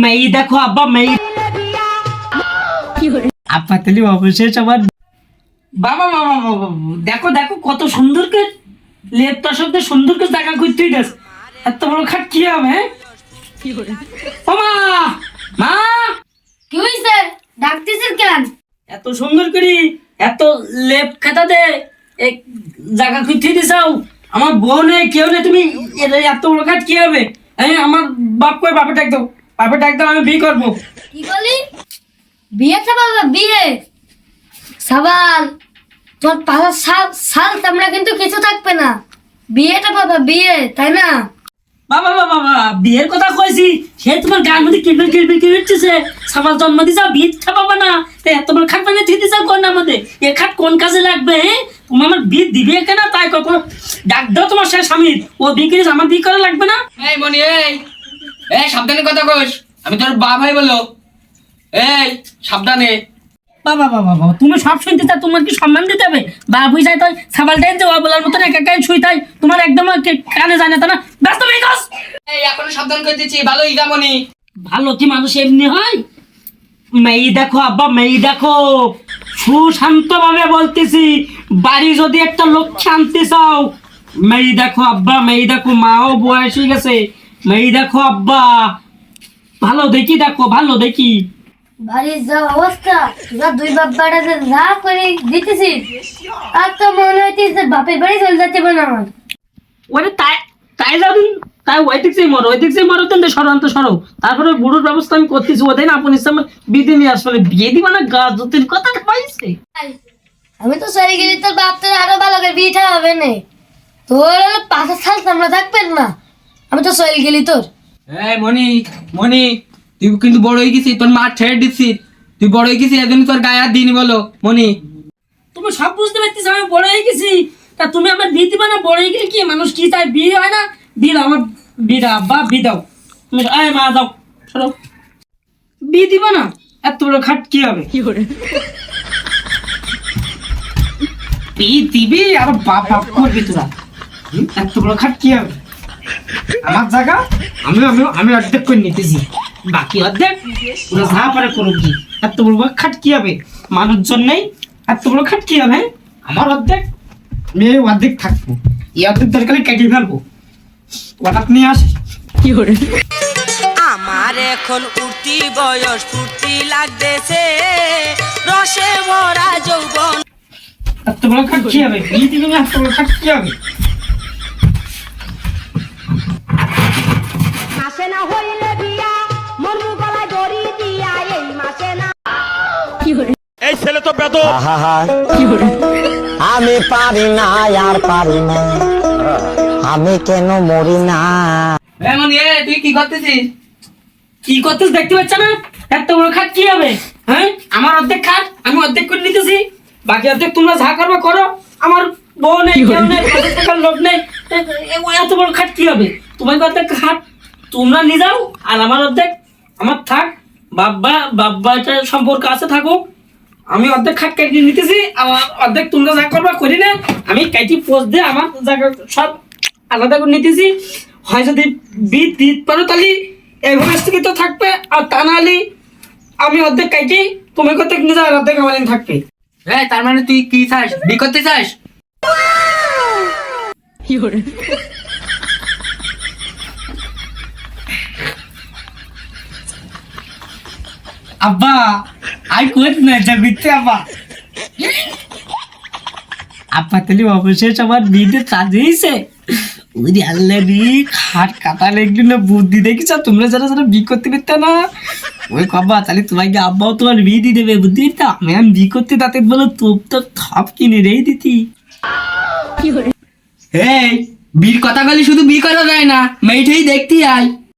মেয়ে দেখো আব্বা, মেয়ে আব্বা তাহলে অবশেষ আমার বাবা বাবা বাবা দেখো দেখো কত সুন্দর করে লেপটার সাথে সুন্দর করে জায়গা করতেই দেস। এত বড় খাট কি হবে? ও মা, মা কি হইছে? ডাকতেছিস কেন? এত সুন্দর করে এত লেপ খাতা দে এক জায়গা করতে দিছাও। আমার বউ নেই, কেউ নেই, তুমি এত বড় খাট কি হবে? আমার বাপ কই, বাপে ডাক দাও, বাপে ডাক দাও, আমি বিয়ে করবো। কি বলি? বিয়ে বাবা বিয়ে সাবাল তোর পাশা সাল সাল তোমরা কিন্তু কিছু থাকবে না। বিয়েটা বাবা বিয়ে, তাই না? বাবা বাবা বাবা বিয়ের কথা কইছি, সে তোমার গান মধ্যে কিলবিল কিলবিল কি হচ্ছে? সাবাল জন্ম দিছাও, বিয়ে পাবা না, তাই এত বড় খাট বানিয়ে দিয়ে দিছাও কোন আমাদের? এ খাট কোন কাজে লাগবে? তুমি আমার বিয়ে দিবে কেন? তাই কখন ডাক দাও তোমার সে স্বামীর, ও বিয়ে করিস, আমার বিয়ে করা লাগবে না? এই মনি, এই সাবধানে কথা কইস, আমি তোর বাপ ভাই বলো। এই সাবধানে। বাবা বাবা বাবা তুমি সব শুনতে চাও, তোমার কি সম্মান দিতে হবে? বাবু যাই তাই সাবালটাই যে বলার মতন একা একাই শুই তাই তোমার একদম কানে যায় না, তা না? ব্যস্ত মেয়ে কাজ। এই এখনো সাবধান করে দিচ্ছি, ভালো ইগা মনি। ভালো কি মানুষ এমনি হয়? মেয়ে দেখো আব্বা, মেয়ে দেখো, সুশান্ত ভাবে বলতেছি, বাড়ি যদি একটা লক্ষ্যে আনতে চাও, মেয়ে দেখো আব্বা, মেয়ে দেখো, মাও বয়স হয়ে গেছে, মেয়ে দেখো আব্বা, ভালো দেখি দেখো, ভালো দেখি। বাড়ির যা অবস্থা, তোরা দুই বাপ বাড়া যে যা করে দিতেছিস, আর তো মনে হইতেছে বাপের বাড়ি চলে যেতে পারে আমার। ওরে তাই তাই যাবি, তাই ওই দিক থেকে মরো, ওই দিক থেকে মরো, কিন্তু সরান্ত সরো। তারপরে বুড়োর ব্যবস্থা আমি করতেছি, ওদের না আপন ইসলামে বিধি নিয়ে আসলে বিয়ে দিবা না, গাছ জুতির কথা পাইছে। আমি তো সরি গেলি, তোর বাপ তোর আরো ভালো করে বিয়েটা হবে না। তোর হলো পাঁচা সাল তোমরা থাকবেন না, আমি তো সরি গেলি তোর। এই মনি, মনি তুই কিন্তু বড় হয়ে গেছিস, তোর মা ছেড়ে দিচ্ছিস, তুই বড় হয়ে গেছিস, এজন্য তোর গায়ে হাত দিইনি বলো মনি। তুমি সব বুঝতে পারছিস আমি বড় হয়ে গেছি, তা তুমি আমার বিয়ে দিবা না? বড় হয়ে গেলে কি মানুষ কি চায়? বিয়ে হয় না? বিয়ে দাও, আমার বিয়ে দাও আব্বা, বিয়ে দাও। তুমি মা দাও, সরো। বিয়ে দিবা না? এত বড় খাট কি হবে? বিয়ে দিবি আর বাপ বাপ করবি তোরা। এত বড় খাট কি হবে? আমার জায়গা আমি আমি আমি অর্ধেক করে নিতেছি, বাকি অর্ধেক ওরা যা পারে করুক। কি এত বড় খাট কি হবে? মানুষজন নেই, এত বড় খাট কি হবে? আমার অর্ধেক, মেয়ে অর্ধেক থাকবো, এই অর্ধেক দরকারে কেটে ফেলবো। হঠাৎ নিয়ে আসি কি করে? আমার এখন উঠতি বয়স, ফুর্তি লাগতেছে, রসে ভরা যৌবন। এত বড় খাট কি হবে? বিয়ে দিবি না? এত বড় খাট কি হবে? মাসে না হইলে বিয়া, মরু গলায় দড়ি দিয়া, এই মাসে না। এই ছেলে তো বেদব। আমি পারি না, আর পারি না, আমি কেন মরি না। এই মনি, তুই কি করতেছিস? কি করতেছ দেখতে পাচ্ছ না? এত বড় খাট কি হবে? হ্যাঁ, আমার অর্ধেক খাট আমি অর্ধেক করে নিতেছি, বাকি অর্ধেক তোমরা যা করবে করো। আমার বউ নেই, কেউ নেই, পয়সা টাকার লোক নেই, এত বড় খাট কি হবে? তোমার অর্ধেক খাট তোমরা নিয়ে যাও, আর আমার অর্ধেক আমার থাক। বাব্বা বাব্বা এটা সম্পর্ক আছে, থাকুক। আমি অর্ধেক খাট কেটে নিতেছি, আমার অর্ধেক তোমরা যা করবা করি না। আমি কেটে পোস্ট দিয়ে আমার জায়গা সব আলাদা করে নিতেছি। হয় যদি বিট দিতে পারো তাহলে এভাবে স্থগিত থাকবে, আর তা নাহলে আমি অর্ধেক কেটে তুমি অর্ধেক নিয়ে যাও, আর অর্ধেক আমার থাকবে। এই তার মানে তুই কি চাস? বিয়ে করতে চাস? আব্বা আই কোচ না যাবিতে আব্বা, আব্বা তাহলে অবশেষ আমার বিয়েতে কাজ হয়েছে। ওই আল্লাহ রে, খাট কাটা লেগলি না বুদ্ধি দেখিস তোমরা যারা যারা বিয়ে করতে পারতে না, ওই কব্বা তাহলে তোমাকে আব্বাও তোমার বিয়ে দিয়ে দেবে, বুদ্ধি তো আমি বিয়ে করতে তাতে বলো তোপ তো থপ কিনে রেই দিতি। এই বিয়ের কথা বলি, শুধু বিয়ে করা যায় না, মেয়েটাই দেখতে আয়।